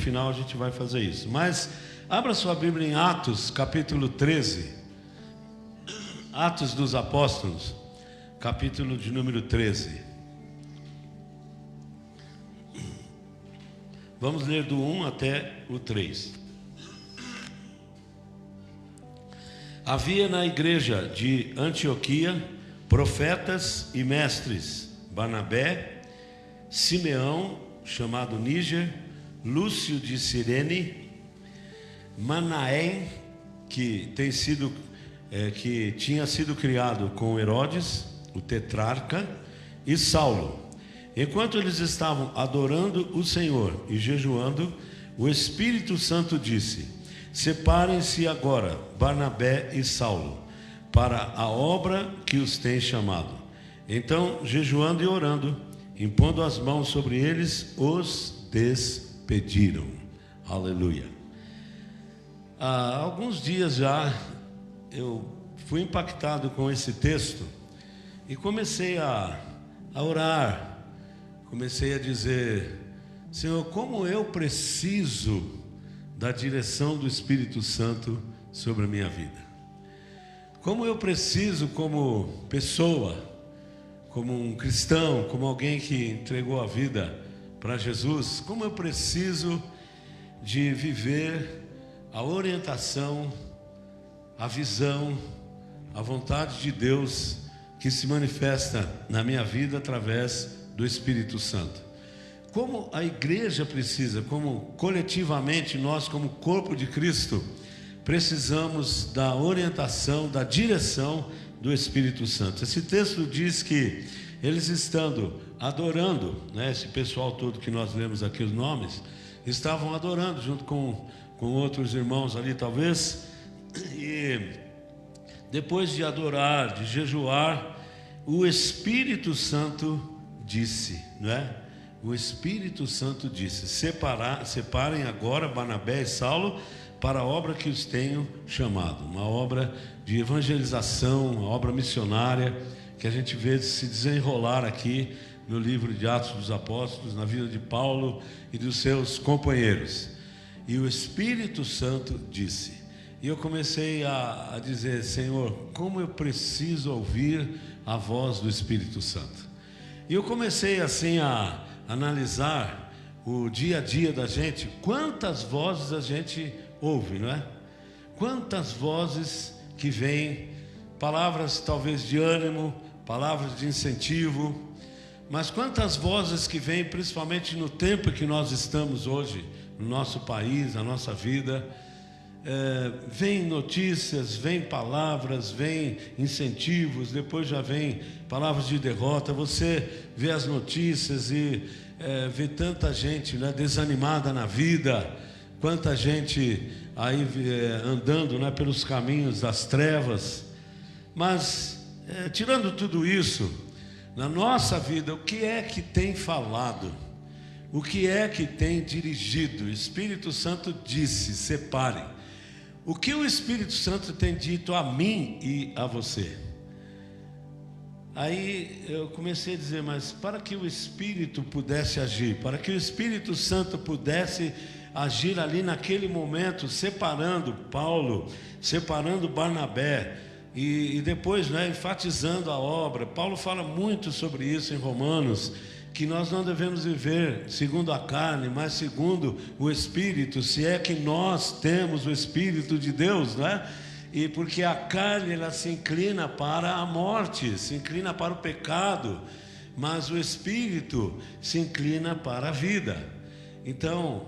final a gente vai fazer isso. Mas abra sua Bíblia em Atos, capítulo 13. Atos dos Apóstolos, capítulo de número 13. Vamos ler do 1 até o 3. Havia na igreja de Antioquia profetas e mestres: Barnabé, Simeão, chamado Níger, Lúcio de Cirene, Manaém, que tinha sido criado com Herodes, o tetrarca, e Saulo. Enquanto eles estavam adorando o Senhor e jejuando, o Espírito Santo disse: separem-se agora Barnabé e Saulo para a obra que os tem chamado. Então, jejuando e orando, impondo as mãos sobre eles, os despediram. Aleluia. Há alguns dias já eu fui impactado com esse texto e comecei a orar. Comecei a dizer: Senhor, como eu preciso da direção do Espírito Santo sobre a minha vida. Como eu preciso, como pessoa, como um cristão, como alguém que entregou a vida para Jesus, como eu preciso de viver a orientação, a visão, a vontade de Deus que se manifesta na minha vida através do Espírito Santo. Como a igreja precisa, como coletivamente nós, como corpo de Cristo, precisamos da orientação, da direção do Espírito Santo. Esse texto diz que eles estando adorando, esse pessoal todo que nós lemos aqui os nomes, estavam adorando junto com outros irmãos ali talvez, e depois de adorar, de jejuar, o Espírito Santo disse, o Espírito Santo disse: separem agora Barnabé e Saulo para a obra que os tenho chamado. Uma obra de evangelização, uma obra missionária que a gente vê se desenrolar aqui no livro de Atos dos Apóstolos, na vida de Paulo e dos seus companheiros. E o Espírito Santo disse, e eu comecei a dizer: Senhor, como eu preciso ouvir a voz do Espírito Santo. E eu comecei assim a analisar o dia a dia da gente. Quantas vozes a gente ouve, não é? Quantas vozes que vêm, palavras talvez de ânimo, palavras de incentivo, mas quantas vozes que vêm, principalmente no tempo que nós estamos hoje, no nosso país, na nossa vida. Vem notícias, vem palavras, vem incentivos, depois já vem palavras de derrota. Você vê as notícias e vê tanta gente desanimada na vida, quanta gente aí andando pelos caminhos das trevas. Mas tirando tudo isso, na nossa vida, o que é que tem falado? O que é que tem dirigido? O Espírito Santo disse: separem. O que o Espírito Santo tem dito a mim e a você? Aí eu comecei a dizer: mas para que o Espírito pudesse agir, para que o Espírito Santo pudesse agir ali naquele momento, separando Paulo, separando Barnabé, e depois enfatizando a obra. Paulo fala muito sobre isso em Romanos, que nós não devemos viver segundo a carne, mas segundo o Espírito, se é que nós temos o Espírito de Deus, E porque a carne, ela se inclina para a morte, se inclina para o pecado, mas o Espírito se inclina para a vida. Então,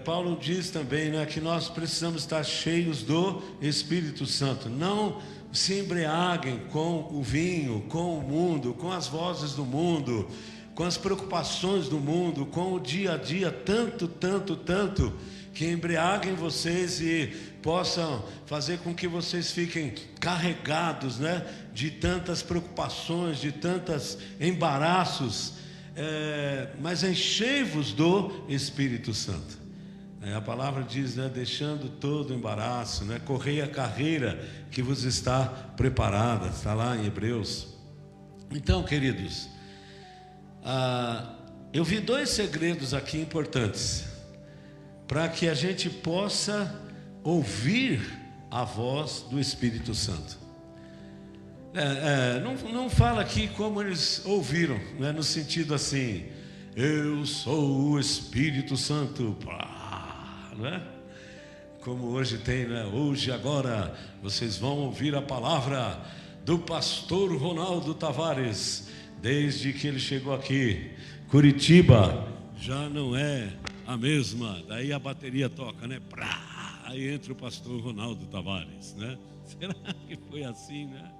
Paulo diz também, que nós precisamos estar cheios do Espírito Santo. Não se embriaguem com o vinho, com o mundo, com as vozes do mundo, com as preocupações do mundo, com o dia a dia, tanto, que embriaguem vocês e possam fazer com que vocês fiquem carregados, de tantas preocupações, de tantos embaraços, mas enchei-vos do Espírito Santo. A palavra diz, deixando todo embaraço, correi a carreira que vos está preparada, está lá em Hebreus. Então, queridos, eu vi dois segredos aqui importantes para que a gente possa ouvir a voz do Espírito Santo. Não fala aqui como eles ouviram, né, no sentido assim, eu sou o Espírito Santo, né? Como hoje tem, né? Hoje, agora, vocês vão ouvir a palavra do pastor Ronaldo Tavares. Desde que ele chegou aqui, Curitiba já não é a mesma. Daí a bateria toca, né? Aí entra o pastor Ronaldo Tavares, né? Será que foi assim, né?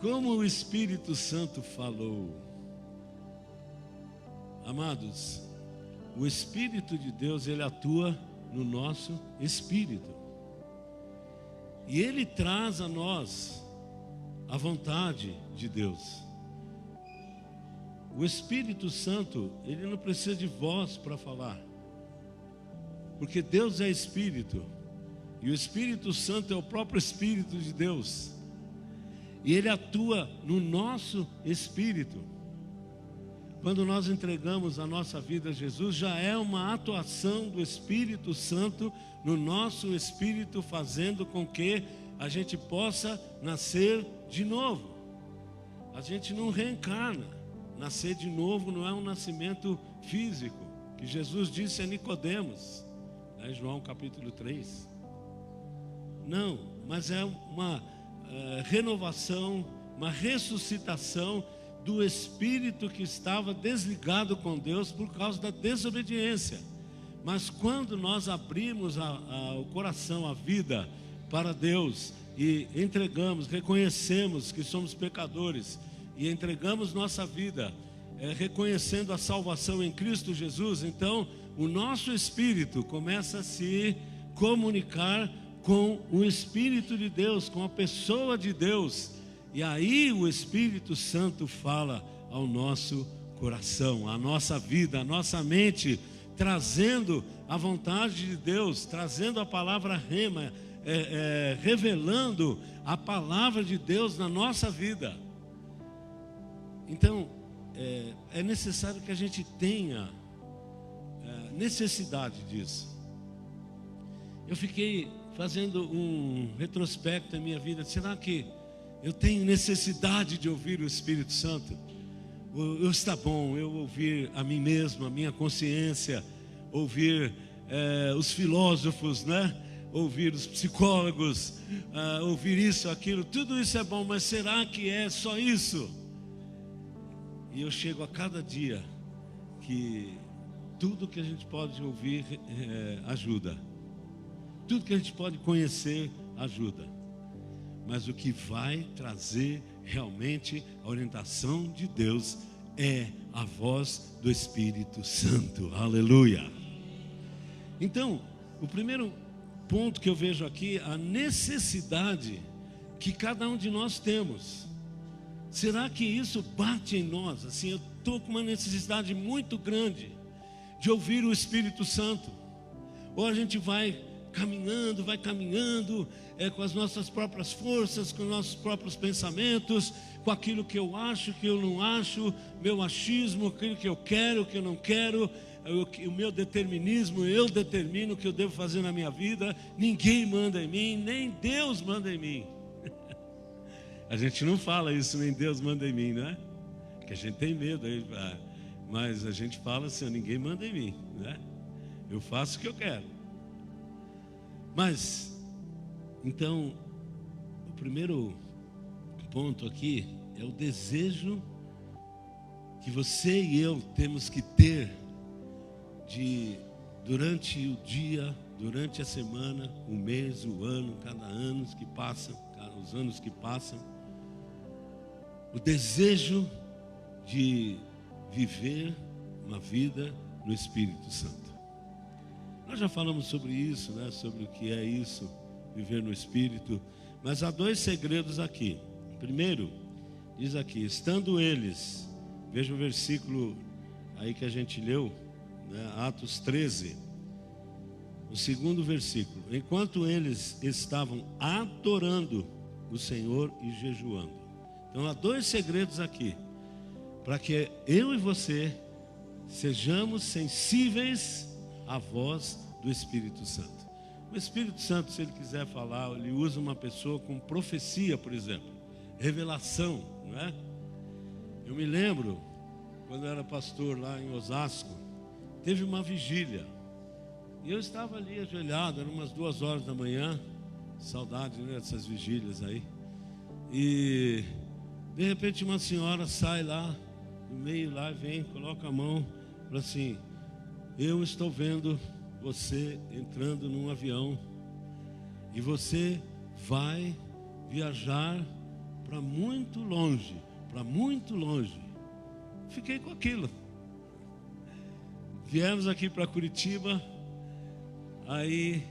Como o Espírito Santo falou. Amados, o Espírito de Deus, ele atua no nosso espírito. E ele traz a nós a vontade de Deus. O Espírito Santo, ele não precisa de voz para falar. Porque Deus é Espírito. E o Espírito Santo é o próprio Espírito de Deus. E ele atua no nosso espírito. Quando nós entregamos a nossa vida a Jesus, já é uma atuação do Espírito Santo no nosso espírito, fazendo com que a gente possa nascer de novo. A gente não reencarna. Nascer de novo não é um nascimento físico, que Jesus disse a Nicodemos, né, João capítulo 3. Não, mas é uma renovação, uma ressuscitação do espírito que estava desligado com Deus por causa da desobediência. Mas quando nós abrimos o coração, a vida para Deus e entregamos, reconhecemos que somos pecadores e entregamos nossa vida, reconhecendo a salvação em Cristo Jesus, então o nosso espírito começa a se comunicar com o Espírito de Deus, com a pessoa de Deus. E aí o Espírito Santo fala ao nosso coração, à nossa vida, à nossa mente, trazendo a vontade de Deus, trazendo a palavra rema, revelando a palavra de Deus na nossa vida. Então, é necessário que a gente tenha necessidade disso. Eu fiquei fazendo um retrospecto na minha vida. Será que eu tenho necessidade de ouvir o Espírito Santo? Está bom eu ouvir a mim mesmo, a minha consciência, ouvir os filósofos, né? Ouvir os psicólogos, ouvir isso, aquilo, tudo isso é bom, mas será que é só isso? E eu chego a cada dia que tudo que a gente pode ouvir ajuda, tudo que a gente pode conhecer ajuda. Mas o que vai trazer realmente a orientação de Deus é a voz do Espírito Santo. Aleluia! Então, o primeiro ponto que eu vejo aqui, a necessidade que cada um de nós temos. Será que isso bate em nós? Assim, eu estou com uma necessidade muito grande de ouvir o Espírito Santo. Ou a gente vai caminhando com as nossas próprias forças, com os nossos próprios pensamentos, com aquilo que eu acho, que eu não acho, meu achismo, aquilo que eu quero, que eu não quero, o meu determinismo, eu determino o que eu devo fazer na minha vida, ninguém manda em mim, nem Deus manda em mim. A gente não fala isso, nem Deus manda em mim, né? Porque a gente tem medo, mas a gente fala assim, ninguém manda em mim, né? Eu faço o que eu quero. Mas, então, o primeiro ponto aqui é o desejo que você e eu temos que ter durante o dia, durante a semana, o mês, o ano, cada ano que passa, os anos que passam, o desejo de viver uma vida no Espírito Santo. Nós já falamos sobre isso, né? Sobre o que é isso, viver no Espírito. Mas há dois segredos aqui. Primeiro, diz aqui, estando eles, veja o versículo aí que a gente leu, né? Atos 13, o segundo versículo. Enquanto eles estavam adorando o Senhor e jejuando. Então há dois segredos aqui, para que eu e você sejamos sensíveis a voz do Espírito Santo. O Espírito Santo, se ele quiser falar, ele usa uma pessoa com profecia, por exemplo, revelação, não é? Eu me lembro, quando eu era pastor lá em Osasco, teve uma vigília, e eu estava ali ajoelhado, eram umas 2 horas da manhã, saudade, né, dessas vigílias aí, e de repente uma senhora sai lá, no meio lá, vem, coloca a mão, fala assim: eu estou vendo você entrando num avião, e você vai viajar para muito longe, para muito longe. Fiquei com aquilo. Viemos aqui para Curitiba, aí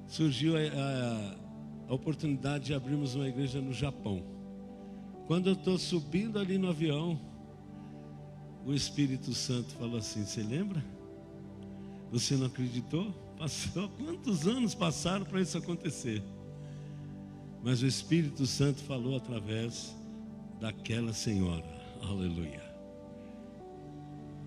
surgiu a oportunidade de abrirmos uma igreja no Japão. Quando eu estou subindo ali no avião, o Espírito Santo falou assim: você lembra? Você não acreditou? Passou, quantos anos passaram para isso acontecer? Mas o Espírito Santo falou através daquela senhora. Aleluia.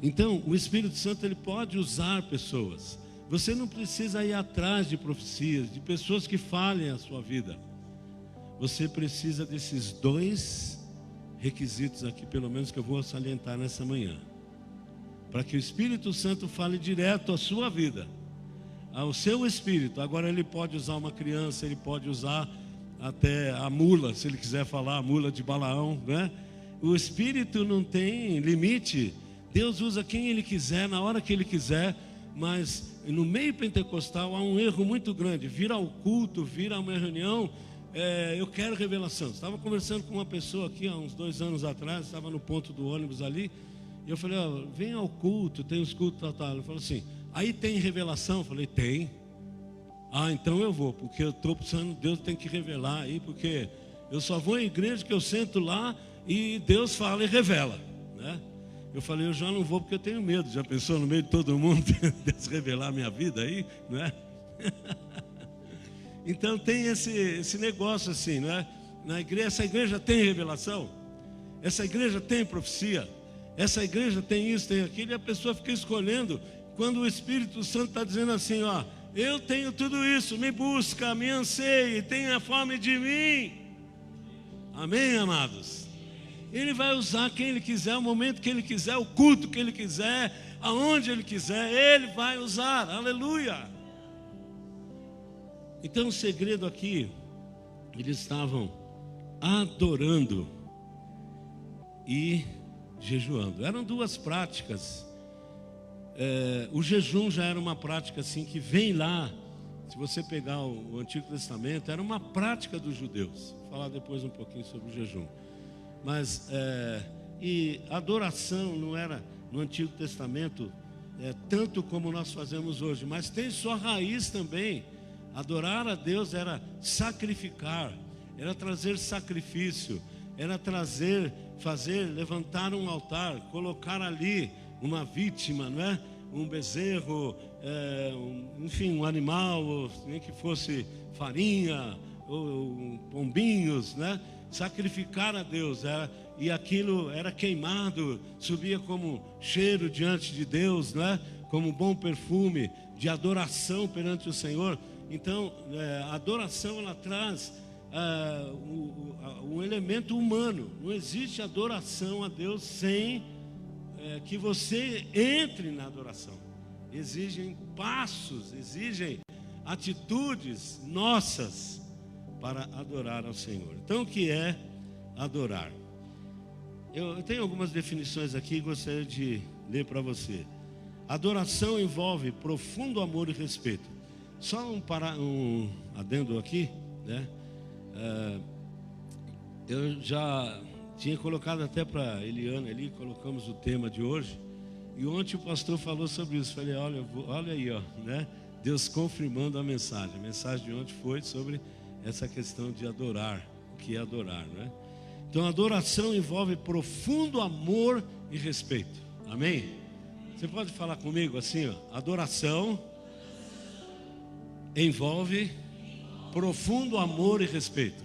Então, o Espírito Santo, ele pode usar pessoas. Você não precisa ir atrás de profecias, de pessoas que falem a sua vida. Você precisa desses 2 requisitos aqui, pelo menos, que eu vou salientar nessa manhã, para que o Espírito Santo fale direto à sua vida, ao seu espírito. Agora ele pode usar uma criança, ele pode usar até a mula, se ele quiser falar, a mula de Balaão, né? O Espírito não tem limite. Deus usa quem ele quiser, na hora que ele quiser. Mas no meio pentecostal há um erro muito grande. Vir ao culto, vir a uma reunião, eu quero revelação. Estava conversando com uma pessoa aqui há uns 2 anos atrás, estava no ponto do ônibus ali, e eu falei: vem ao culto, tem os cultos, tal. Ele falou assim: aí tem revelação? Eu falei: tem. Então eu vou, porque eu estou precisando, Deus tem que revelar aí, porque eu só vou à igreja que eu sento lá e Deus fala e revela, né? Eu falei: eu já não vou porque eu tenho medo. Já pensou no meio de todo mundo Deus revelar a minha vida aí, não é? Então tem esse negócio assim, não é? Na igreja, essa igreja tem revelação, essa igreja tem profecia, essa igreja tem isso, tem aquilo, e a pessoa fica escolhendo, quando o Espírito Santo está dizendo assim: eu tenho tudo isso, me busca, me anseie, tenha fome de mim. Amém, amados? Ele vai usar quem ele quiser, o momento que ele quiser, o culto que ele quiser, aonde ele quiser, ele vai usar. Aleluia. Então o segredo aqui, eles estavam adorando e jejuando. Eram 2 práticas. O jejum já era uma prática assim que vem lá. Se você pegar o Antigo Testamento, era uma prática dos judeus. Vou falar depois um pouquinho sobre o jejum. Mas e adoração não era no Antigo Testamento tanto como nós fazemos hoje, mas tem sua raiz também. Adorar a Deus era sacrificar, era trazer sacrifício, era levantar um altar, colocar ali uma vítima, não é? Um bezerro, enfim, um animal, nem que fosse farinha ou pombinhos, né? Sacrificar a Deus, e aquilo era queimado, subia como cheiro diante de Deus, né? Como bom perfume de adoração perante o Senhor. Então, a adoração, ela traz um elemento humano. Não existe adoração a Deus sem que você entre na adoração. Exigem passos, exigem atitudes nossas para adorar ao Senhor. Então, o que é adorar? Eu tenho algumas definições aqui e gostaria de ler para você. Adoração envolve profundo amor e respeito. Só um adendo aqui, né? Eu já tinha colocado até para Eliana ali, colocamos o tema de hoje. E ontem o pastor falou sobre isso. Falei: olha aí, né? Deus confirmando a mensagem. A mensagem de ontem foi sobre essa questão de adorar. O que é adorar, né? Então, adoração envolve profundo amor e respeito. Amém? Você pode falar comigo assim, adoração envolve profundo amor e respeito.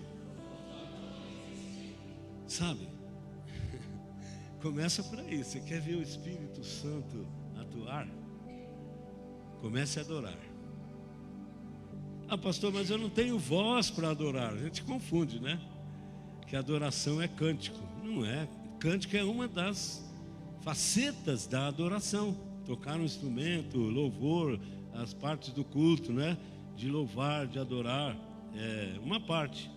Sabe? Começa por aí. Você quer ver o Espírito Santo atuar? Comece a adorar. Ah, pastor, mas eu não tenho voz para adorar. A gente confunde, né? Que adoração é cântico. Não é. Cântico é uma das facetas da adoração. Tocar um instrumento, louvor, as partes do culto, né? De louvar, de adorar, é uma parte.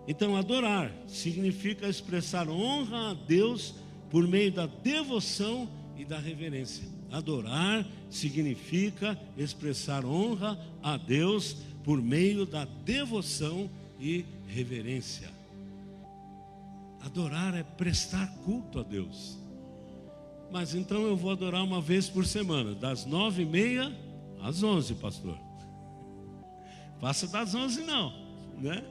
Então, adorar significa expressar honra a Deus por meio da devoção e da reverência. Adorar significa expressar honra a Deus por meio da devoção e reverência. Adorar é prestar culto a Deus. Mas então eu vou adorar uma vez por semana, das 9h30 às 11h, pastor. Passa das 11 não, né?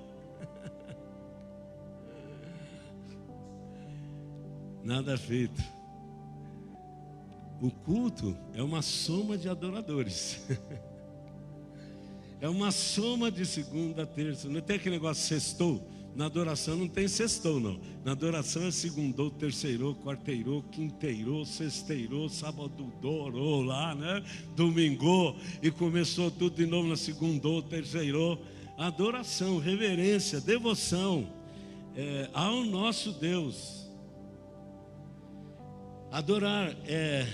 Nada feito. O culto é uma soma de adoradores. É uma soma de segunda, terça. Não tem aquele negócio sextou. Na adoração não tem sextou, não. Na adoração é segundou, terceirou, quarteirou, quinteirou, sexteirou, sábado dorou lá, né? Domingou e começou tudo de novo na segundou, terceirou. Adoração, reverência, devoção ao nosso Deus. Adorar é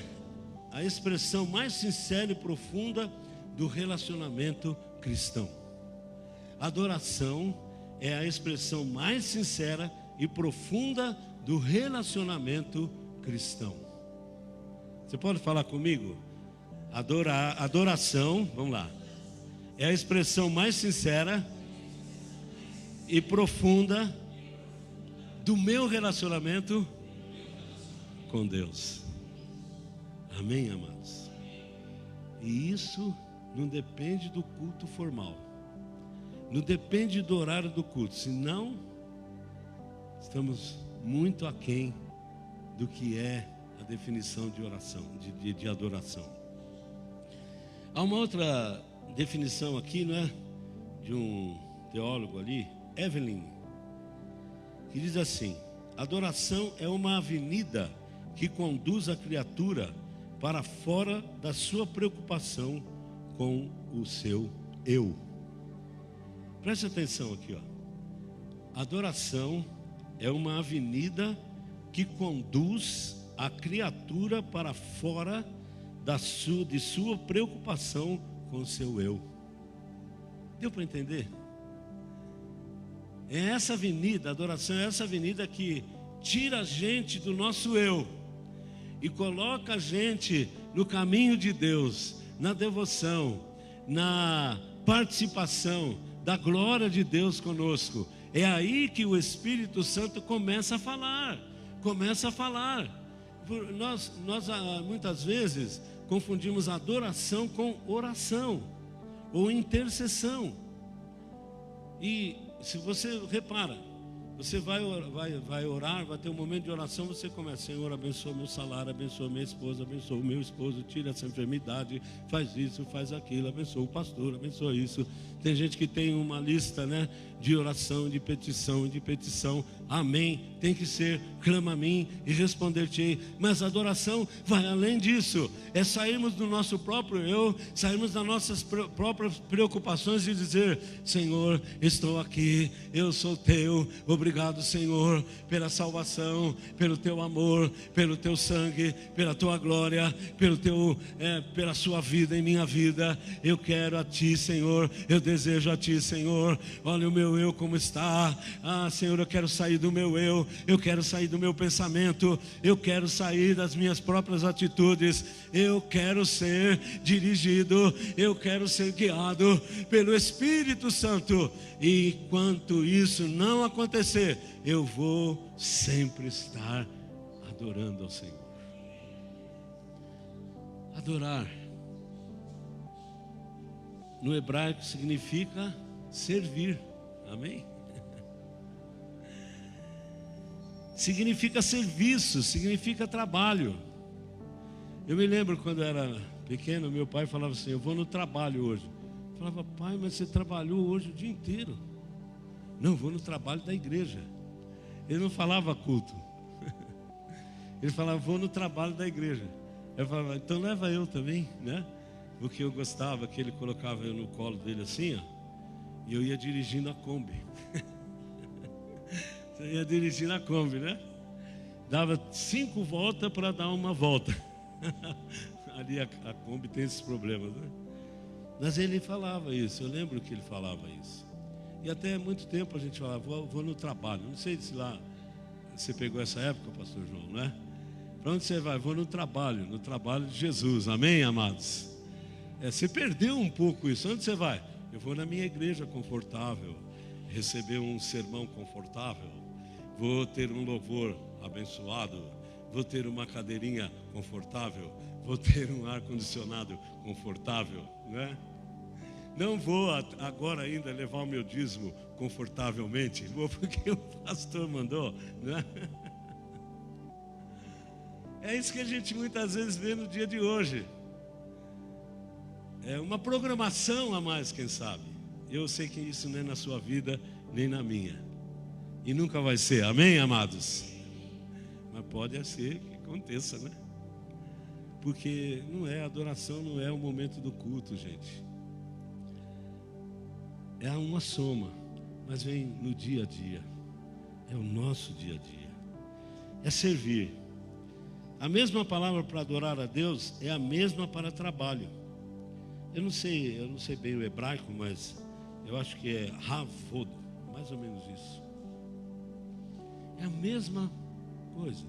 a expressão mais sincera e profunda do relacionamento cristão. Adoração é a expressão mais sincera e profunda do relacionamento cristão. Você pode falar comigo? Adoração, vamos lá. É a expressão mais sincera e profunda do meu relacionamento com Deus. Amém, amados? E isso não depende do culto formal. Não depende do horário do culto. Senão, estamos muito aquém do que é a definição de oração, de adoração. Há uma outra definição aqui, não é? De um teólogo ali, Evelyn, que diz assim: adoração é uma avenida que conduz a criatura para fora da sua preocupação com o seu eu. Preste atenção aqui, ó. Adoração é uma avenida que conduz a criatura para fora de sua preocupação com o seu eu. Deu para entender? É essa avenida, a adoração é essa avenida que tira a gente do nosso eu e coloca a gente no caminho de Deus, na devoção, na participação da glória de Deus conosco. É aí que o Espírito Santo começa a falar. Nós muitas vezes confundimos adoração com oração ou intercessão. E se você repara, você vai orar, vai ter um momento de oração, você começa: Senhor, abençoa meu salário, abençoa minha esposa, abençoa o meu esposo, tira essa enfermidade, faz isso, faz aquilo, abençoa o pastor, abençoa isso. Tem gente que tem uma lista, né, de oração, de petição. Amém, tem que ser: clama a mim e responder-te-ei. Mas a adoração vai além disso. É sairmos do nosso próprio eu, sairmos das nossas próprias preocupações e dizer: Senhor, estou aqui, eu sou teu. Obrigado, Senhor, pela salvação, pelo teu amor, pelo teu sangue, pela tua glória, pela sua vida em minha vida. Eu quero a ti, Senhor, eu desejo a ti, Senhor. Olha o meu eu como está. Ah, Senhor, eu quero sair do meu eu quero sair do meu pensamento, eu quero sair das minhas próprias atitudes, eu quero ser dirigido, eu quero ser guiado pelo Espírito Santo. E enquanto isso não acontecer, eu vou sempre estar adorando ao Senhor. Adorar no hebraico significa servir. Amém? Significa serviço, significa trabalho. Eu me lembro quando eu era pequeno, meu pai falava assim: eu vou no trabalho hoje. Eu falava: pai, mas você trabalhou hoje o dia inteiro. Não, eu vou no trabalho da igreja. Ele não falava culto. Ele falava: vou no trabalho da igreja. Eu falava: então leva eu também, né? Porque eu gostava que ele colocava eu no colo dele assim, ó, e eu ia dirigindo a Kombi. Você ia dirigindo a Kombi, né? Dava 5 voltas para dar uma volta. Ali a Kombi tem esses problemas, né? Mas ele falava isso, eu lembro que ele falava isso. E até muito tempo a gente falava, vou no trabalho. Não sei se lá você pegou essa época, pastor João, né? Para onde você vai? Vou no trabalho de Jesus, amém, amados? Você perdeu um pouco isso. Onde você vai? Eu vou na minha igreja confortável, receber um sermão confortável, vou ter um louvor abençoado, vou ter uma cadeirinha confortável, vou ter um ar-condicionado confortável, né? Não vou agora ainda levar o meu dízimo confortavelmente, vou porque o pastor mandou, né? É isso que a gente muitas vezes vê no dia de hoje. É uma programação a mais, quem sabe. Eu sei que isso não é na sua vida, nem na minha. E nunca vai ser, amém, amados? Mas pode ser que aconteça, né? Porque a adoração não é o momento do culto, gente. É uma soma, mas vem no dia a dia. É o nosso dia a dia. É servir. A mesma palavra para adorar a Deus é a mesma para trabalho. Eu não sei bem o hebraico, mas eu acho que é havod, mais ou menos isso. É a mesma coisa.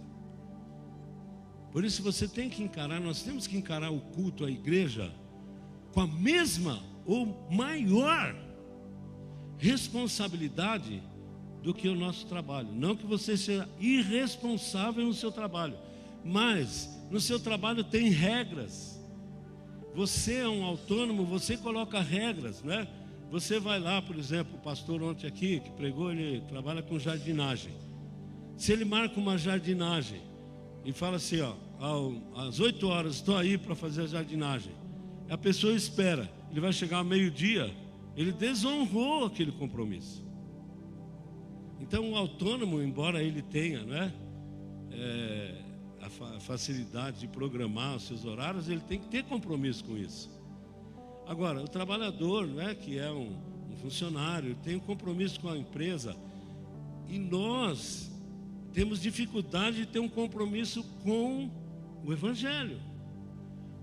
Por isso você tem que encarar, nós temos que encarar o culto à igreja com a mesma ou maior responsabilidade do que o nosso trabalho. Não que você seja irresponsável no seu trabalho, mas no seu trabalho tem regras. Você é um autônomo, você coloca regras, né? Você vai lá, por exemplo, o pastor ontem aqui, que pregou, ele trabalha com jardinagem. Se ele marca uma jardinagem e fala assim, ó, às 8 horas estou aí para fazer a jardinagem. A pessoa espera, ele vai chegar ao meio-dia, ele desonrou aquele compromisso. Então o autônomo, embora ele tenha, né, a facilidade de programar os seus horários, ele tem que ter compromisso com isso. Agora, o trabalhador, né, que é um funcionário, tem um compromisso com a empresa, e nós temos dificuldade de ter um compromisso com o Evangelho,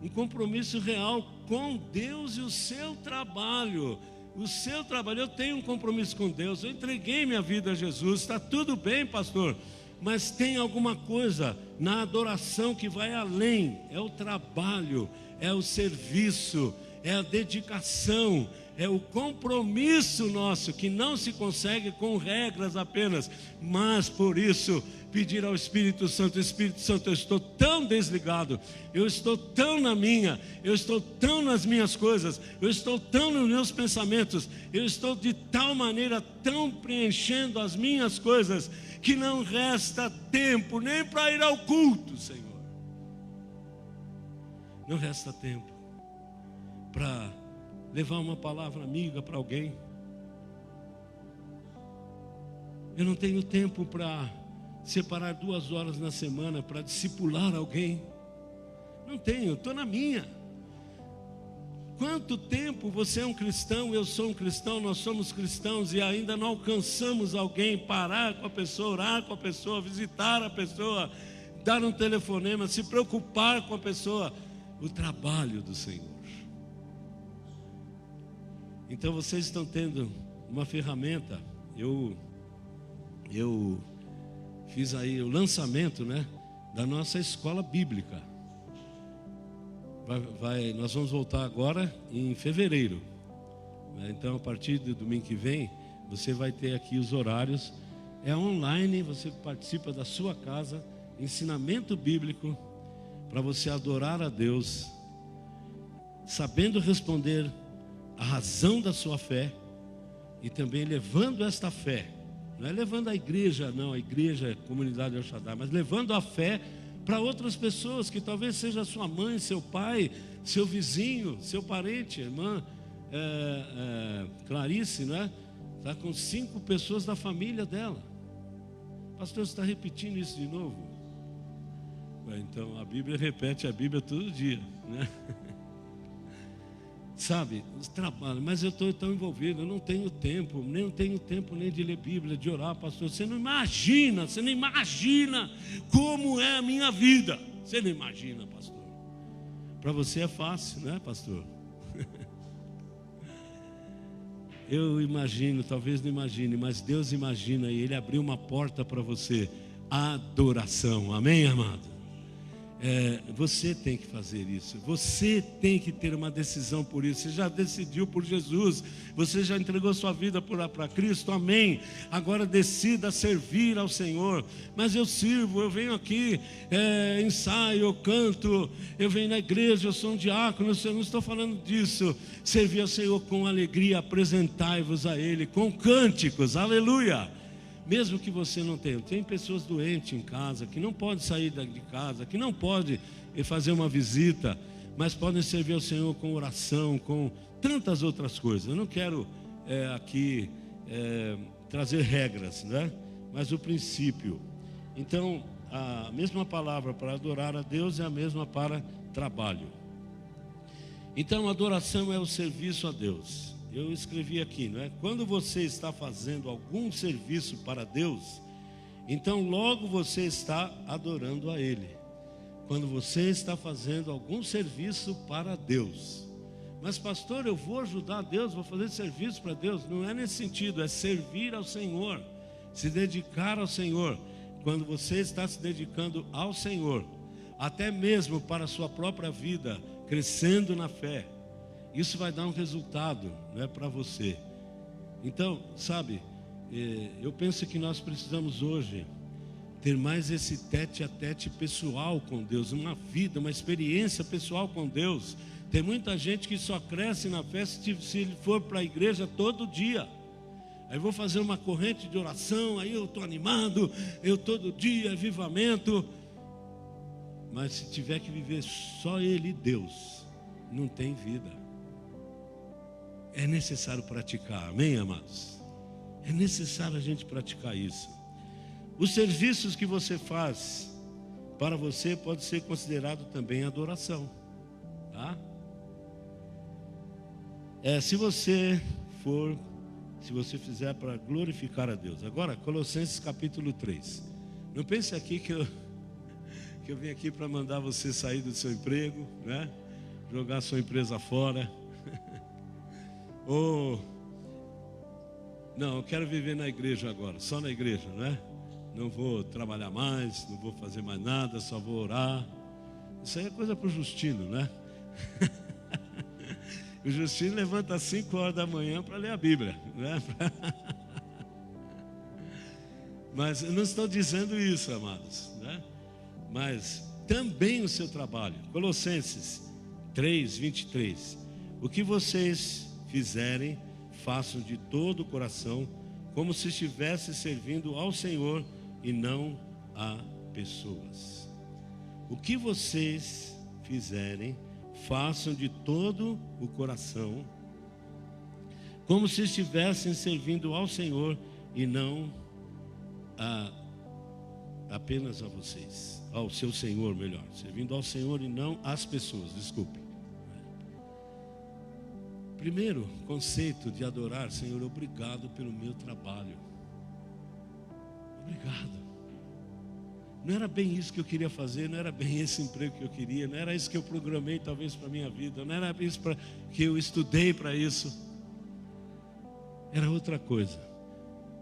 um compromisso real com Deus e o seu trabalho. O seu trabalho, eu tenho um compromisso com Deus, eu entreguei minha vida a Jesus, está tudo bem, pastor, mas tem alguma coisa na adoração que vai além, é o trabalho, é o serviço, é a dedicação, é o compromisso nosso, que não se consegue com regras apenas, mas por isso pedir ao Espírito Santo, Espírito Santo, eu estou tão desligado, eu estou tão na minha, eu estou tão nas minhas coisas, eu estou tão nos meus pensamentos, eu estou de tal maneira tão preenchendo as minhas coisas, que não resta tempo nem para ir ao culto, Senhor. Não resta tempo para levar uma palavra amiga para alguém. Eu não tenho tempo para separar 2 horas na semana para discipular alguém. Não tenho, estou na minha. Quanto tempo você é um cristão, eu sou um cristão, nós somos cristãos e ainda não alcançamos alguém, parar com a pessoa, orar com a pessoa, visitar a pessoa, dar um telefonema, se preocupar com a pessoa. O trabalho do Senhor. Então vocês estão tendo uma ferramenta. Eu fiz aí o lançamento, né, da nossa escola bíblica. Nós vamos voltar agora em fevereiro. Então, a partir do domingo que vem, você vai ter aqui os horários. É online, você participa da sua casa, ensinamento bíblico, para você adorar a Deus, sabendo responder a razão da sua fé, e também levando esta fé, não é levando a igreja, não, a igreja é a comunidade El Shaddai, mas levando a fé para outras pessoas, que talvez seja sua mãe, seu pai, seu vizinho, seu parente. Irmã Clarice, né? Está com 5 pessoas da família dela. Pastor, você está repetindo isso de novo? Então a Bíblia repete a Bíblia todo dia, né? sabe, trabalho, mas eu estou tão envolvido, eu não tenho tempo, nem de ler Bíblia, de orar, pastor. Você não imagina como é a minha vida. Você não imagina, pastor. Para você é fácil, né, pastor? Eu imagino, talvez não imagine, mas Deus imagina e Ele abriu uma porta para você. Adoração, amém, amado? Você tem que fazer isso. Você tem que ter uma decisão por isso. Você já decidiu por Jesus. Você já entregou sua vida para Cristo, amém? Agora decida servir ao Senhor. Mas eu sirvo, eu venho aqui, ensaio, eu canto, eu venho na igreja, eu sou um diácono. Eu não estou falando disso. Servir ao Senhor com alegria, apresentai-vos a Ele com cânticos, aleluia. Mesmo que você não tenha, tem pessoas doentes em casa, que não podem sair de casa, que não podem fazer uma visita, mas podem servir ao Senhor com oração, com tantas outras coisas. Eu não quero aqui trazer regras, né? Mas o princípio. Então, a mesma palavra para adorar a Deus é a mesma para trabalho. Então, adoração é o serviço a Deus. Eu escrevi aqui, não é? Quando você está fazendo algum serviço para Deus, então logo você está adorando a Ele. Quando você está fazendo algum serviço para Deus. Mas pastor, eu vou ajudar a Deus, vou fazer serviço para Deus. Não é nesse sentido, é servir ao Senhor, se dedicar ao Senhor. Quando você está se dedicando ao Senhor, até mesmo para a sua própria vida, crescendo na fé, isso vai dar um resultado, né, para você. Então, sabe, eu penso que nós precisamos hoje ter mais esse tete a tete pessoal com Deus, uma vida, uma experiência pessoal com Deus. Tem muita gente que só cresce na fé se ele for para a igreja todo dia. Aí vou fazer uma corrente de oração, aí eu estou animado, eu todo dia, avivamento. Mas se tiver que viver só Ele e Deus, não tem vida. É necessário praticar, amém, amados? É necessário a gente praticar isso. Os serviços que você faz para você pode ser considerado também adoração, tá? Se você fizer para glorificar a Deus. Agora, Colossenses capítulo 3. Não pense aqui que eu vim aqui para mandar você sair do seu emprego, né? Jogar sua empresa fora. Não, eu quero viver na igreja agora, só na igreja, né? Não vou trabalhar mais, não vou fazer mais nada, só vou orar. Isso aí é coisa para o Justino, né? O Justino levanta às 5 horas da manhã para ler a Bíblia, né? Mas eu não estou dizendo isso, amados, né? Mas também o seu trabalho. Colossenses 3, 23. O que vocês fizerem, façam de todo o coração, como se estivesse servindo ao Senhor e não a pessoas. O que vocês fizerem, façam de todo o coração, como se estivessem servindo ao Senhor e não apenas a vocês, ao seu Senhor, melhor, servindo ao Senhor e não às pessoas, desculpe. Primeiro conceito de adorar, Senhor, obrigado pelo meu trabalho. Obrigado. Não era bem isso que eu queria fazer, não era bem esse emprego que eu queria, não era isso que eu programei talvez para a minha vida, não era isso que eu estudei para isso. Era outra coisa.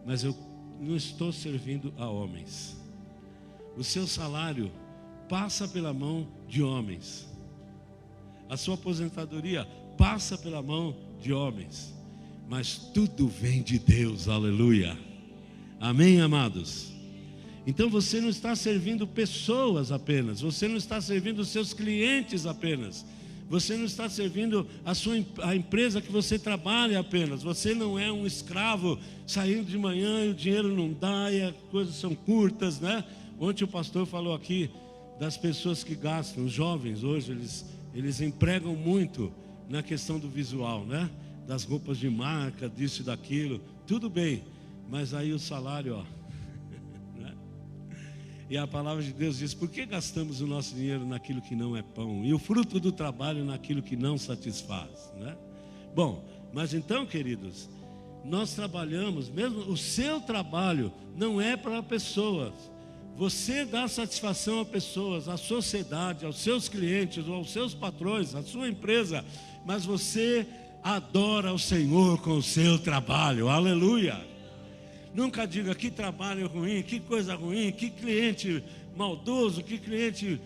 Mas eu não estou servindo a homens. O seu salário passa pela mão de homens. A sua aposentadoria passa pela mão de homens, mas tudo vem de Deus, aleluia, amém, amados? Então você não está servindo pessoas apenas, você não está servindo os seus clientes apenas, você não está servindo a empresa que você trabalha apenas, você não é um escravo saindo de manhã e o dinheiro não dá e as coisas são curtas, né? Ontem o pastor falou aqui das pessoas que gastam, os jovens hoje eles empregam muito na questão do visual, né? Das roupas de marca, disso e daquilo, tudo bem, mas aí o salário, né? E a palavra de Deus diz: por que gastamos o nosso dinheiro naquilo que não é pão? E o fruto do trabalho naquilo que não satisfaz, né? Bom, mas então, queridos, nós trabalhamos, mesmo o seu trabalho não é para pessoas. Você dá satisfação a pessoas, à sociedade, aos seus clientes, aos seus patrões, à sua empresa, mas você adora o Senhor com o seu trabalho, aleluia. Nunca diga que trabalho ruim, que coisa ruim, que cliente maldoso, que cliente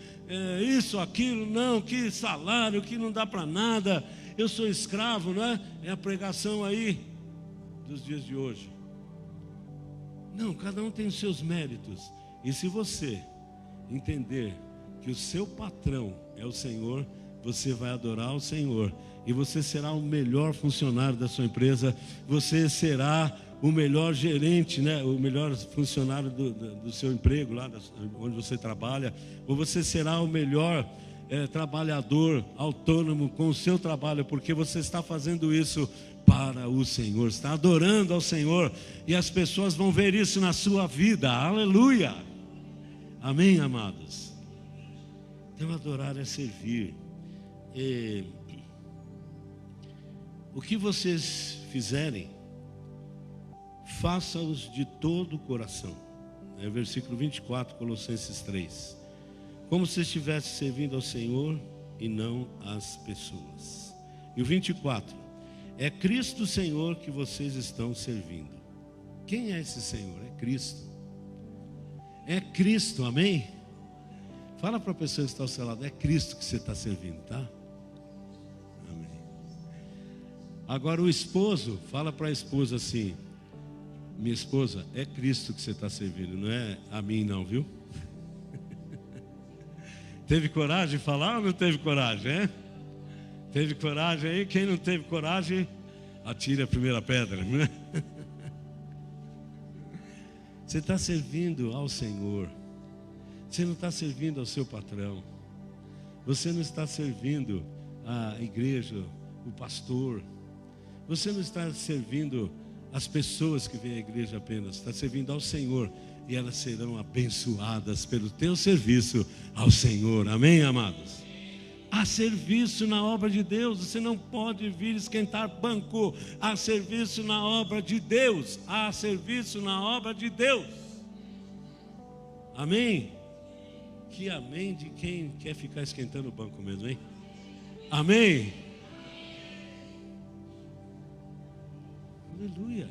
isso, aquilo, não, que salário, que não dá para nada, eu sou escravo, não é? É a pregação aí dos dias de hoje. Não, cada um tem os seus méritos. E se você entender que o seu patrão é o Senhor, você vai adorar o Senhor. E você será o melhor funcionário da sua empresa. Você será o melhor gerente, né? O melhor funcionário do seu emprego, lá onde você trabalha. Ou você será o melhor trabalhador autônomo com o seu trabalho, porque você está fazendo isso para o Senhor, está adorando ao Senhor. E as pessoas vão ver isso na sua vida, aleluia. Amém, amados? Então adorar é servir. O que vocês fizerem, faça-os de todo o coração. Versículo 24, Colossenses 3. Como se estivesse servindo ao Senhor e não às pessoas. E o 24. É Cristo Senhor que vocês estão servindo. Quem é esse Senhor? É Cristo. É Cristo, amém? Fala para a pessoa que está ao seu lado, é Cristo que você está servindo, tá? Amém. Agora o esposo, fala para a esposa assim: minha esposa, é Cristo que você está servindo, não é a mim não, viu? Teve coragem de falar ou não teve coragem, hein? Teve coragem aí? Quem não teve coragem, atire a primeira pedra, né? Você está servindo ao Senhor. Você não está servindo ao seu patrão. Você não está servindo a igreja, o pastor. Você não está servindo as pessoas que vêm à igreja apenas. Está servindo ao Senhor. E elas serão abençoadas pelo teu serviço ao Senhor. Amém, amados? Há serviço na obra de Deus. Você não pode vir esquentar banco. Há serviço na obra de Deus. Há serviço na obra de Deus. Amém? Que amém de quem quer ficar esquentando o banco mesmo, hein? Amém? Aleluia.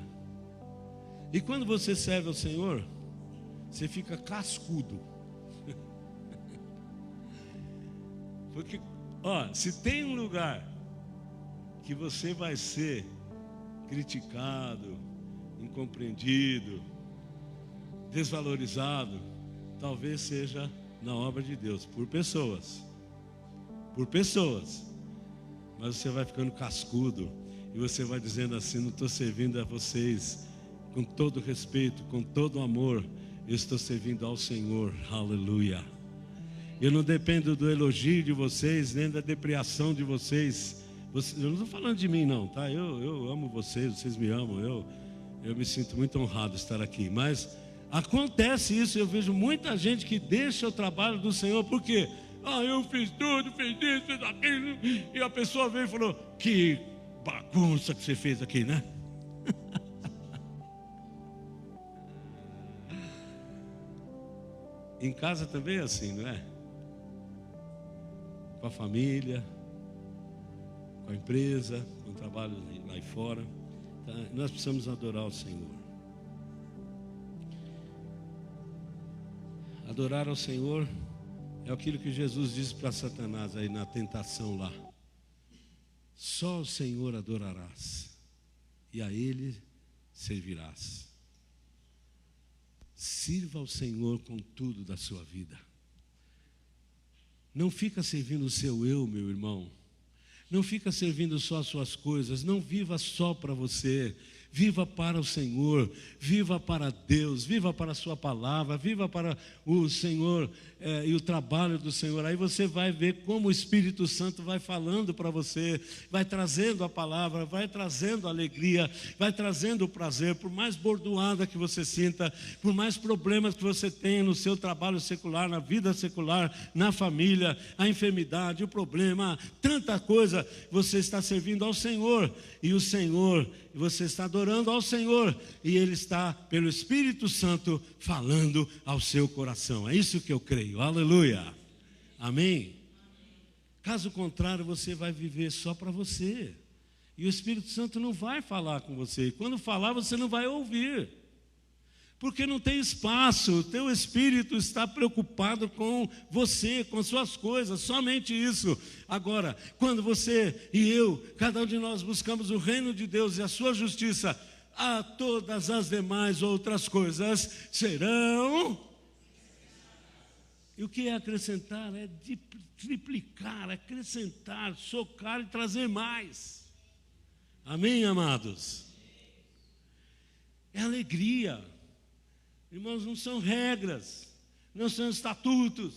E quando você serve ao Senhor, você fica cascudo. Porque, se tem um lugar que você vai ser criticado, incompreendido, desvalorizado, talvez seja na obra de Deus, por pessoas. Mas você vai ficando cascudo e você vai dizendo assim: não estou servindo a vocês com todo respeito, com todo amor, eu estou servindo ao Senhor, aleluia. Eu não dependo do elogio de vocês, nem da depreação de vocês. Eu não estou falando de mim não, tá? Eu amo vocês, vocês me amam, eu me sinto muito honrado de estar aqui. Mas acontece isso, eu vejo muita gente que deixa o trabalho do Senhor, por quê? Eu fiz tudo, fiz isso, fiz aquilo, e a pessoa veio e falou: que bagunça que você fez aqui, né? Em casa também é assim, não é? Com a família, com a empresa, com o trabalho lá e fora. Tá? Nós precisamos adorar o Senhor. Adorar ao Senhor é aquilo que Jesus disse para Satanás aí na tentação lá: só o Senhor adorarás e a Ele servirás. Sirva ao Senhor com tudo da sua vida. Não fica servindo o seu eu, meu irmão. Não fica servindo só as suas coisas. Não viva só para você. viva para o Senhor, viva para Deus, viva para a sua palavra, viva para o Senhor e o trabalho do Senhor. Aí você vai ver como o Espírito Santo vai falando para você, vai trazendo a palavra, vai trazendo a alegria, vai trazendo o prazer. Por mais bordoada que você sinta, por mais problemas que você tenha no seu trabalho secular, na vida secular, na família, a enfermidade, o problema, tanta coisa, você está servindo ao Senhor, e o Senhor, você está adorando ao Senhor, e Ele está, pelo Espírito Santo, falando ao seu coração. É isso que eu creio, aleluia, amém? Caso contrário, você vai viver só para você, e o Espírito Santo não vai falar com você, e quando falar, você não vai ouvir, porque não tem espaço. O teu espírito está preocupado com você, com suas coisas, somente isso. Agora, quando você e eu, cada um de nós buscamos o reino de Deus e a sua justiça, a todas as demais outras coisas serão. E o que é acrescentar? É triplicar, acrescentar, socar e trazer mais. Amém, amados? É alegria. Irmãos, não são regras, não são estatutos,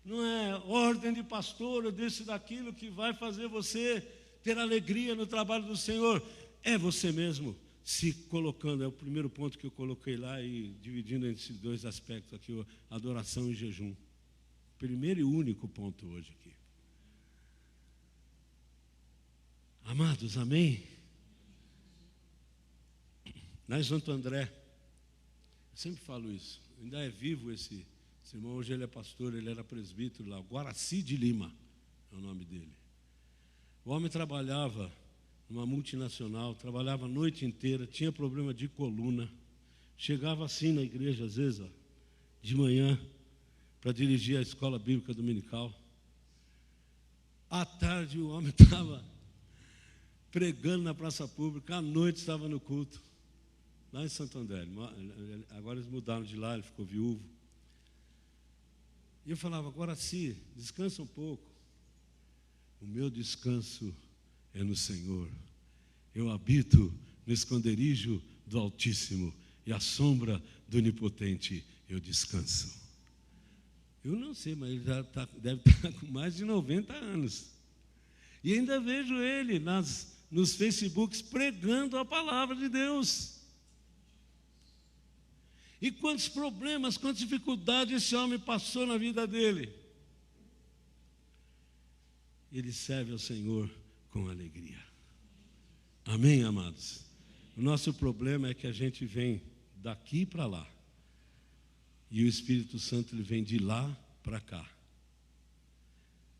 não é ordem de pastor ou desse daquilo que vai fazer você ter alegria no trabalho do Senhor. É você mesmo se colocando. É o primeiro ponto que eu coloquei lá, e dividindo entre dois aspectos aqui, adoração e jejum. Primeiro e único ponto hoje aqui. Amados, amém? Lá em Santo André, eu sempre falo isso, ainda é vivo esse irmão, hoje ele é pastor, ele era presbítero lá, Guaraci de Lima é o nome dele. O homem trabalhava numa multinacional, trabalhava a noite inteira, tinha problema de coluna, chegava assim na igreja às vezes, de manhã, para dirigir a escola bíblica dominical. À tarde o homem estava pregando na praça pública, à noite estava no culto. Lá em Santo André, agora eles mudaram de lá, ele ficou viúvo. E eu falava, agora sim, descansa um pouco. O meu descanso é no Senhor. Eu habito no esconderijo do Altíssimo, e à sombra do Onipotente eu descanso. Eu não sei, mas ele já deve estar com mais de 90 anos. E ainda vejo ele nos Facebooks pregando a palavra de Deus. E quantos problemas, quantas dificuldades esse homem passou na vida dele. Ele serve ao Senhor com alegria. Amém, amados? O nosso problema é que a gente vem daqui para lá, e o Espírito Santo ele vem de lá para cá.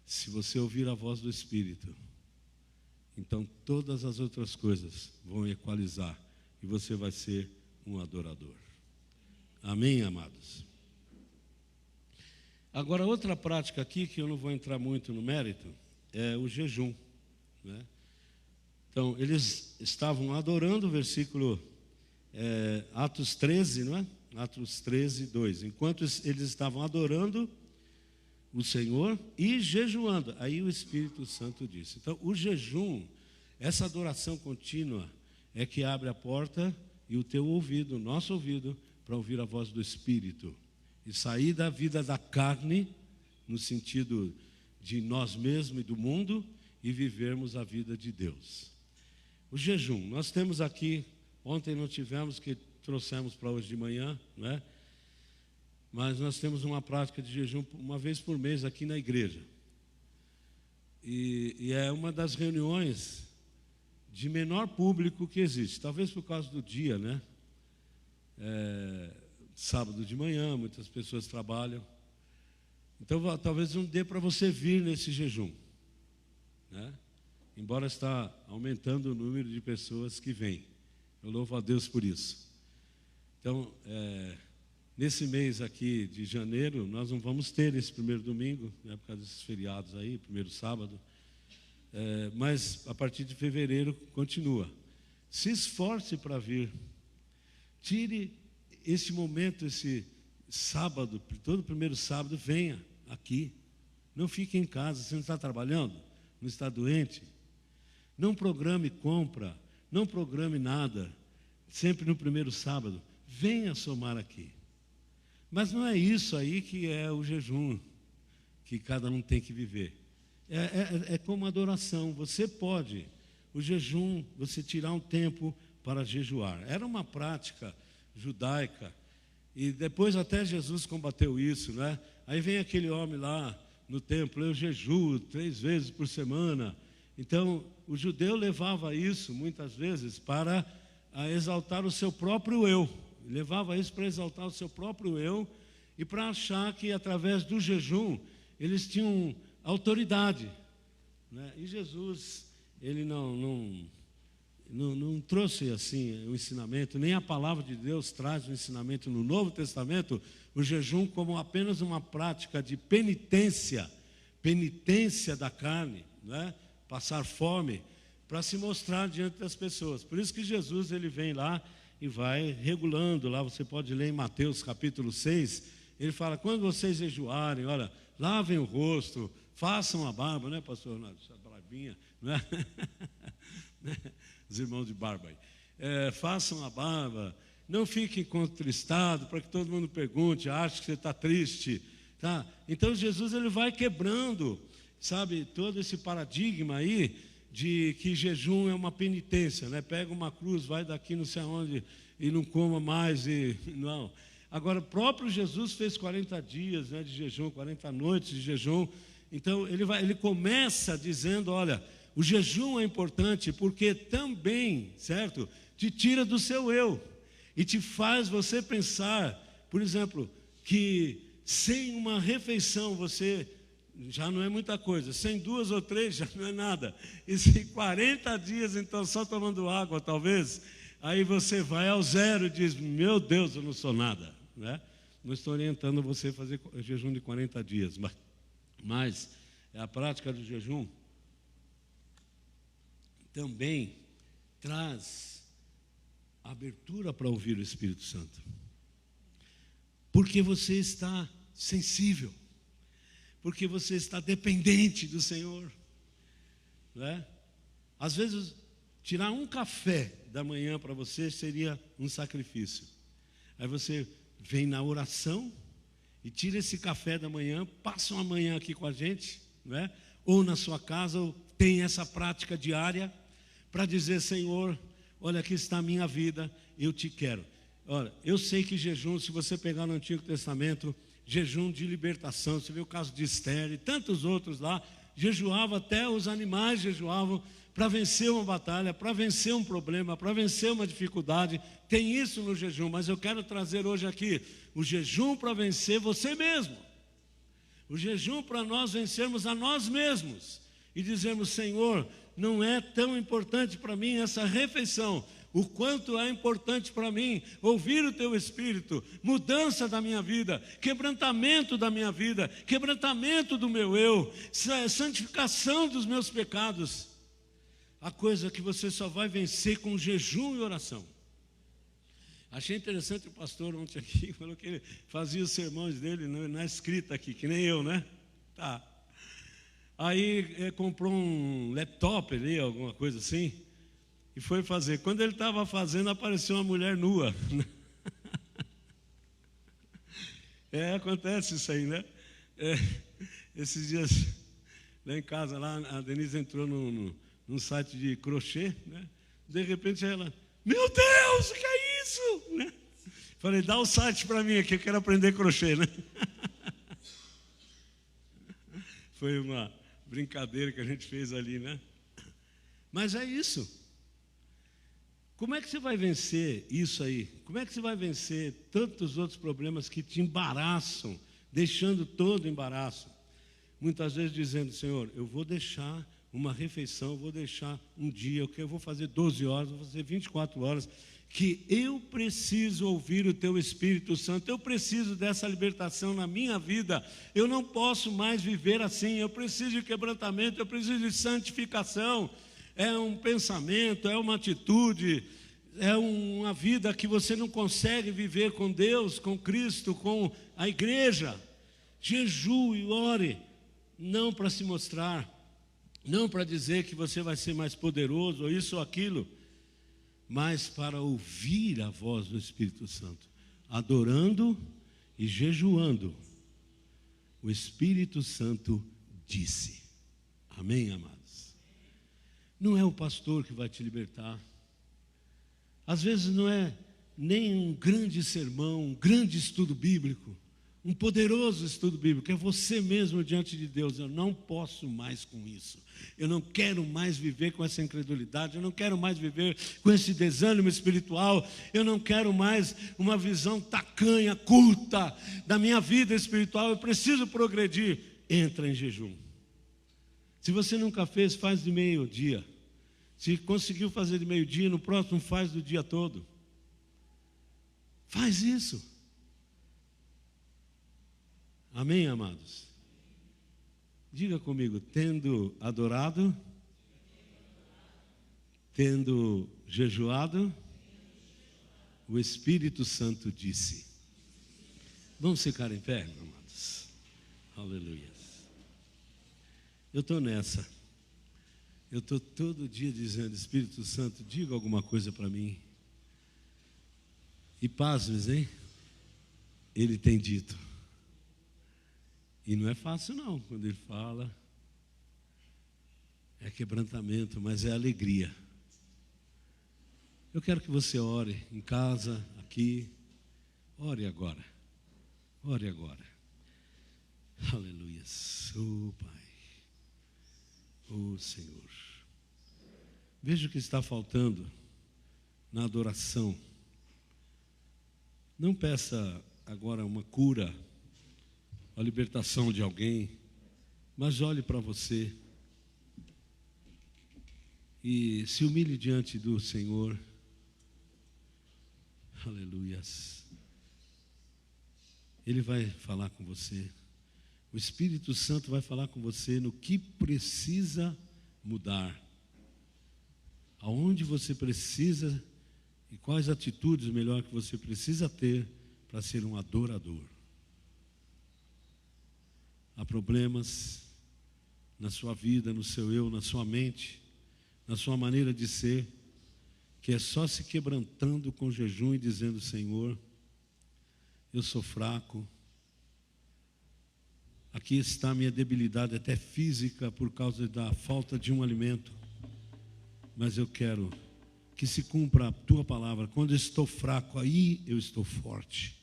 Se você ouvir a voz do Espírito, então todas as outras coisas vão equalizar, e você vai ser um adorador. Amém, amados? Agora, outra prática aqui, que eu não vou entrar muito no mérito, é o jejum, né? Então, eles estavam adorando, versículo Atos 13, não é? Atos 13, 2. Enquanto eles estavam adorando o Senhor e jejuando, aí o Espírito Santo disse. Então, o jejum, essa adoração contínua, é que abre a porta e o teu ouvido, o nosso ouvido, para ouvir a voz do Espírito e sair da vida da carne, no sentido de nós mesmos e do mundo, e vivermos a vida de Deus. O jejum, nós temos aqui, ontem não tivemos, que trouxemos para hoje de manhã, não é? Mas nós temos uma prática de jejum uma vez por mês aqui na igreja, e é uma das reuniões de menor público que existe, talvez por causa do dia, né? Sábado de manhã, muitas pessoas trabalham. Então, talvez não dê para você vir nesse jejum, né? Embora está aumentando o número de pessoas que vêm. Eu louvo a Deus por isso. Então, nesse mês aqui de janeiro, nós não vamos ter esse primeiro domingo, né, por causa desses feriados aí, primeiro sábado. Mas, a partir de fevereiro, continua. Se esforce para vir. Tire esse momento, esse sábado, todo primeiro sábado, venha aqui. Não fique em casa. Você não está trabalhando? Não está doente? Não programe compra, não programe nada. sempre no primeiro sábado, venha somar aqui. Mas não é isso aí que é o jejum que cada um tem que viver. É como adoração. Você pode, o jejum, você tirar um tempo para jejuar. Era uma prática judaica, e depois até Jesus combateu isso, né? Aí vem aquele homem lá no templo, eu jejuo 3 vezes por semana. Então, o judeu levava isso, muitas vezes, para exaltar o seu próprio eu. Levava isso para exaltar o seu próprio eu e para achar que, através do jejum, eles tinham autoridade, né? E Jesus, ele não trouxe assim o ensinamento, nem a palavra de Deus traz o ensinamento no Novo Testamento, o jejum como apenas uma prática de penitência da carne, né? Passar fome, para se mostrar diante das pessoas. Por isso que Jesus, ele vem lá e vai regulando. Lá você pode ler em Mateus capítulo 6, ele fala, quando vocês jejuarem, olha, lavem o rosto, façam a barba, né, pastor Ronaldo? Essa barbinha, não é? Os irmãos de barba aí. Façam a barba, não fiquem contristados, para que todo mundo pergunte, ache que você está triste, tá? Então Jesus, ele vai quebrando, sabe, todo esse paradigma aí, de que jejum é uma penitência, né? Pega uma cruz, vai daqui não sei aonde e não coma mais, e não. Agora, o próprio Jesus fez 40 dias, né, de jejum, 40 noites de jejum. Então, ele começa dizendo, olha, o jejum é importante porque também, certo, te tira do seu eu e te faz você pensar, por exemplo, que sem uma refeição você já não é muita coisa, sem 2 ou 3 já não é nada, e se 40 dias então só tomando água talvez, aí você vai ao zero e diz, meu Deus, eu não sou nada, né? Não estou orientando você a fazer jejum de 40 dias, mas a prática do jejum também traz abertura para ouvir o Espírito Santo, porque você está sensível, porque você está dependente do Senhor, né? Às vezes, tirar um café da manhã para você seria um sacrifício. Aí você vem na oração e tira esse café da manhã, passa uma manhã aqui com a gente, né? Ou na sua casa, ou tem essa prática diária, para dizer, Senhor, olha, aqui está a minha vida, eu te quero. Olha, eu sei que jejum, se você pegar no Antigo Testamento, jejum de libertação, você vê o caso de Esther e tantos outros lá, jejuavam, até os animais jejuavam para vencer uma batalha, para vencer um problema, para vencer uma dificuldade. Tem isso no jejum, mas eu quero trazer hoje aqui o jejum para vencer você mesmo, o jejum para nós vencermos a nós mesmos e dizermos, Senhor, não é tão importante para mim essa refeição, o quanto é importante para mim ouvir o Teu Espírito, mudança da minha vida, quebrantamento da minha vida, quebrantamento do meu eu, santificação dos meus pecados. A coisa que você só vai vencer com jejum e oração. Achei interessante o pastor ontem aqui, falou que ele fazia os sermões dele na escrita aqui, que nem eu, né? Tá. Aí comprou um laptop ali, alguma coisa assim, e foi fazer. Quando ele estava fazendo, apareceu uma mulher nua. Acontece isso aí, né? Esses dias, lá em casa, lá, a Denise entrou num site de crochê, né? De repente ela, meu Deus, o que é isso? Né? Falei, dá o site para mim aqui, eu quero aprender crochê, né? Foi uma brincadeira que a gente fez ali, né? Mas é isso. Como é que você vai vencer isso aí? Como é que você vai vencer tantos outros problemas que te embaraçam, deixando todo embaraço? Muitas vezes dizendo, Senhor, eu vou deixar uma refeição, vou deixar um dia, eu vou fazer 12 horas, vou fazer 24 horas, que eu preciso ouvir o Teu Espírito Santo, eu preciso dessa libertação na minha vida, eu não posso mais viver assim, eu preciso de quebrantamento, eu preciso de santificação. É um pensamento, é uma atitude, é uma vida que você não consegue viver com Deus, com Cristo, com a igreja. Jejue, ore, não para se mostrar, não para dizer que você vai ser mais poderoso, ou isso ou aquilo, mas para ouvir a voz do Espírito Santo, adorando e jejuando. O Espírito Santo disse. Amém, amados? Não é o pastor que vai te libertar. Às vezes não é nem um grande sermão, um grande estudo bíblico, um poderoso estudo bíblico. É você mesmo diante de Deus. Eu não posso mais com isso. Eu não quero mais viver com essa incredulidade. Eu não quero mais viver com esse desânimo espiritual. Eu não quero mais uma visão tacanha, curta da minha vida espiritual. Eu preciso progredir. Entra em jejum. Se você nunca fez, faz de meio-dia. Se conseguiu fazer de meio-dia, no próximo faz do dia todo. Faz isso. Amém, amados? Diga comigo, tendo adorado, tendo jejuado, o Espírito Santo disse. Vamos ficar em pé, amados? Aleluia. Eu estou nessa. Eu estou todo dia dizendo, Espírito Santo, diga alguma coisa para mim. E pasmes, hein? Ele tem dito. E não é fácil não, quando ele fala. É quebrantamento, mas é alegria. Eu quero que você ore em casa, aqui. Ore agora. Ore agora. Aleluia. Oh, Pai. Oh, Senhor. Veja o que está faltando na adoração. Não peça agora uma cura, a libertação de alguém, mas olhe para você e se humilhe diante do Senhor. Aleluias. Ele vai falar com você. O Espírito Santo vai falar com você no que precisa mudar. Aonde você precisa e quais atitudes melhor que você precisa ter para ser um adorador. Há problemas na sua vida, no seu eu, na sua mente, na sua maneira de ser, que é só se quebrantando com jejum e dizendo, Senhor, eu sou fraco. Aqui está a minha debilidade, até física, por causa da falta de um alimento. Mas eu quero que se cumpra a tua palavra. Quando eu estou fraco, aí eu estou forte.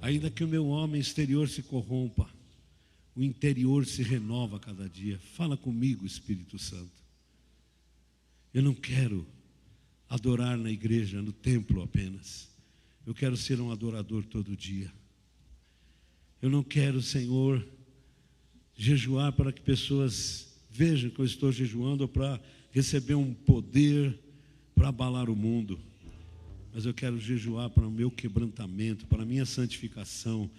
Ainda que o meu homem exterior se corrompa, o interior se renova a cada dia. Fala comigo, Espírito Santo. Eu não quero adorar na igreja, no templo apenas. Eu quero ser um adorador todo dia. Eu não quero, Senhor, jejuar para que pessoas vejam que eu estou jejuando ou para receber um poder para abalar o mundo. Mas eu quero jejuar para o meu quebrantamento, para a minha santificação,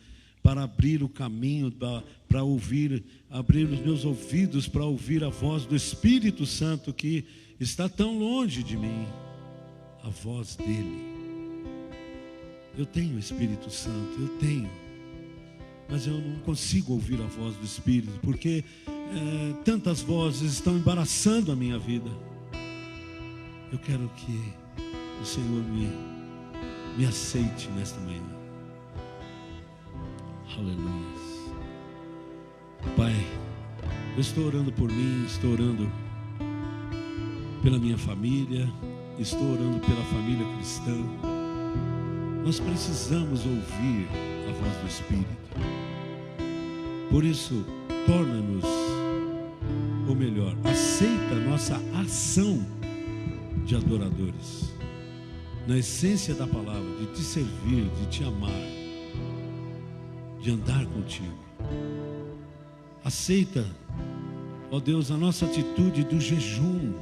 para abrir o caminho para ouvir, abrir os meus ouvidos para ouvir a voz do Espírito Santo que está tão longe de mim, a voz dele. Eu tenho o Espírito Santo, eu tenho. Mas eu não consigo ouvir a voz do Espírito, porque tantas vozes estão embaraçando a minha vida. Eu quero que o Senhor me aceite nesta manhã. Aleluia. Pai, eu estou orando por mim, estou orando pela minha família, estou orando pela família cristã. Nós precisamos ouvir a voz do Espírito. Por isso, torna-nos, ou melhor, aceita a nossa ação de adoradores, na essência da palavra, de te servir, de te amar, de andar contigo. Aceita, ó Deus, a nossa atitude do jejum,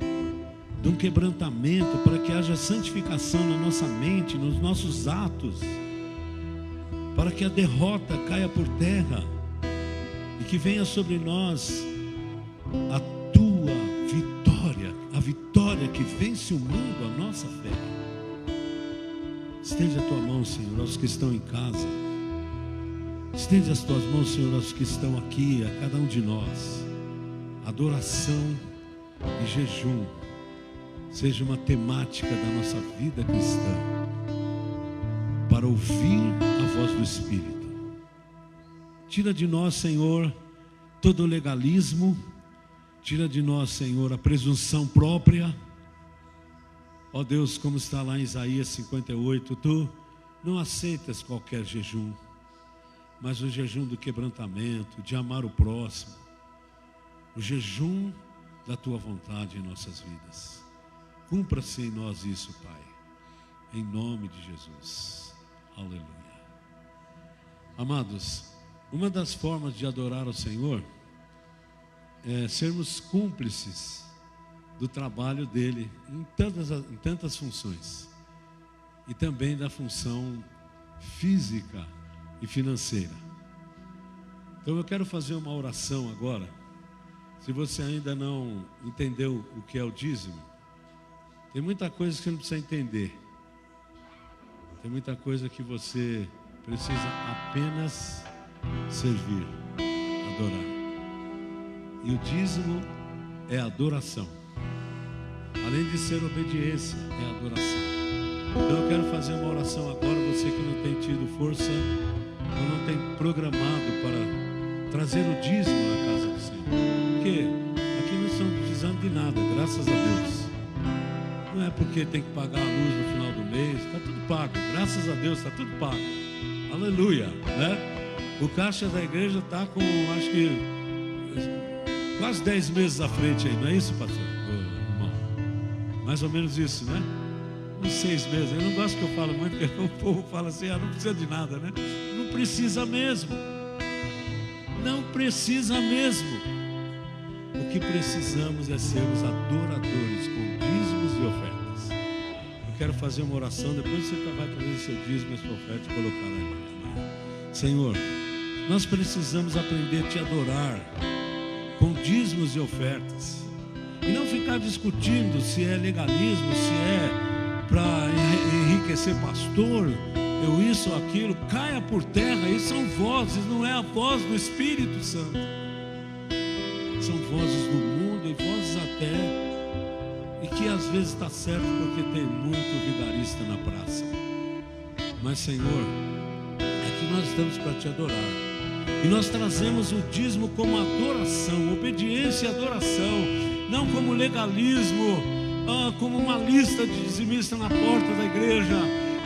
de um quebrantamento, para que haja santificação na nossa mente, nos nossos atos, para que a derrota caia por terra, e que venha sobre nós a tua vitória, a vitória que vence o mundo, a nossa fé. Estende a tua mão, Senhor, aos que estão em casa. Estende as tuas mãos, Senhor, aos que estão aqui, a cada um de nós. Adoração e jejum seja uma temática da nossa vida cristã, para ouvir a voz do Espírito. Tira de nós, Senhor, todo o legalismo, tira de nós, Senhor, a presunção própria. Ó Deus, como está lá em Isaías 58, Tu não aceitas qualquer jejum, mas o jejum do quebrantamento, de amar o próximo, o jejum da Tua vontade em nossas vidas. Cumpra-se em nós isso, Pai, em nome de Jesus. Aleluia. Amados, uma das formas de adorar ao Senhor é sermos cúmplices do trabalho dele em tantas funções, e também da função física e financeira. Então eu quero fazer uma oração agora. Se você ainda não entendeu o que é o dízimo, tem muita coisa que você não precisa entender. Tem muita coisa que você precisa apenas servir, adorar. E o dízimo é adoração. Além de ser obediência, é adoração. Então eu quero fazer uma oração agora. Você que não tem tido força ou não tem programado para trazer o dízimo na casa do Senhor. Porque aqui não estamos precisando de nada, graças a Deus. Não é porque tem que pagar a luz no final do mês, está tudo pago. Graças a Deus está tudo pago. Aleluia, né? O caixa da igreja está com, acho que, quase 10 meses à frente aí, não é isso, pastor? Irmão? Mais ou menos isso, né? Uns 6 meses. Eu não gosto que eu falo muito, porque o povo fala assim, não precisa de nada, né? Não precisa mesmo. Não precisa mesmo. O que precisamos é sermos adoradores com dízimos e ofertas. Eu quero fazer uma oração, depois você vai trazer seu dízimo e sua oferta e colocar lá. Senhor, nós precisamos aprender a Te adorar com dízimos e ofertas. E não ficar discutindo se é legalismo, se é para enriquecer pastor, eu isso ou aquilo. Caia por terra, isso são vozes, não é a voz do Espírito Santo. São vozes do mundo e vozes até, e que às vezes está certo porque tem muito vigarista na praça. Mas Senhor, aqui nós estamos para Te adorar. E nós trazemos o dízimo como adoração, obediência e adoração, não como legalismo, como uma lista de dizimista na porta da igreja,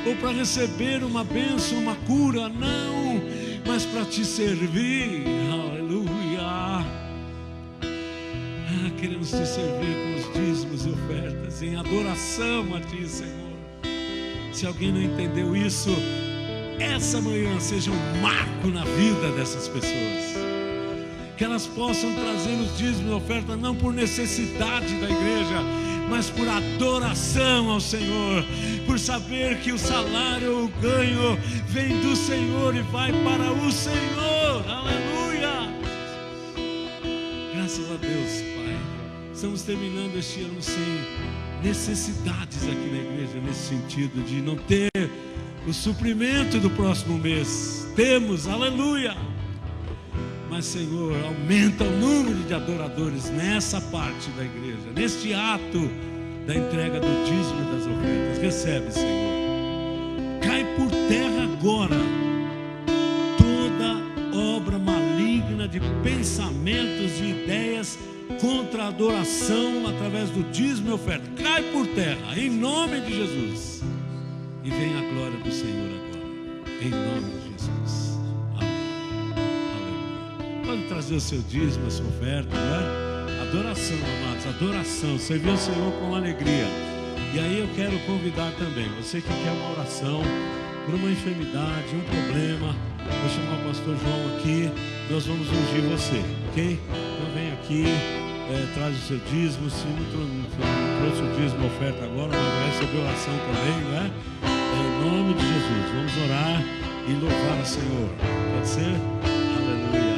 ou para receber uma bênção, uma cura, não, mas para Te servir. Aleluia. Queremos Te servir com os dízimos e ofertas, em adoração a Ti, Senhor. Se alguém não entendeu isso, essa manhã seja um marco na vida dessas pessoas. Que elas possam trazer os dízimos e ofertas não por necessidade da igreja, mas por adoração ao Senhor, por saber que o salário, o ganho vem do Senhor e vai para o Senhor. Aleluia! Graças a Deus, Pai. Estamos terminando este ano sem necessidades aqui na igreja, nesse sentido de não ter o suprimento do próximo mês. Temos, aleluia! Mas Senhor, aumenta o número de adoradores nessa parte da igreja, neste ato da entrega do dízimo e das ofertas. Recebe, Senhor. Cai por terra agora toda obra maligna de pensamentos e ideias contra a adoração através do dízimo e oferta. Cai por terra, em nome de Jesus. E venha a glória do Senhor agora, em nome de Jesus. Amém. Aleluia. Pode trazer o seu dízimo, a sua oferta, né? Adoração, amados, adoração. Servir o Senhor com alegria. E aí eu quero convidar também, você que quer uma oração por uma enfermidade, um problema, vou chamar o pastor João aqui, nós vamos ungir você, ok? Então vem aqui, traz o seu dízimo. Se não trouxe o dízimo, oferta agora, mas vai receber oração também, né? Em nome de Jesus, vamos orar e louvar o Senhor. Pode ser? Aleluia.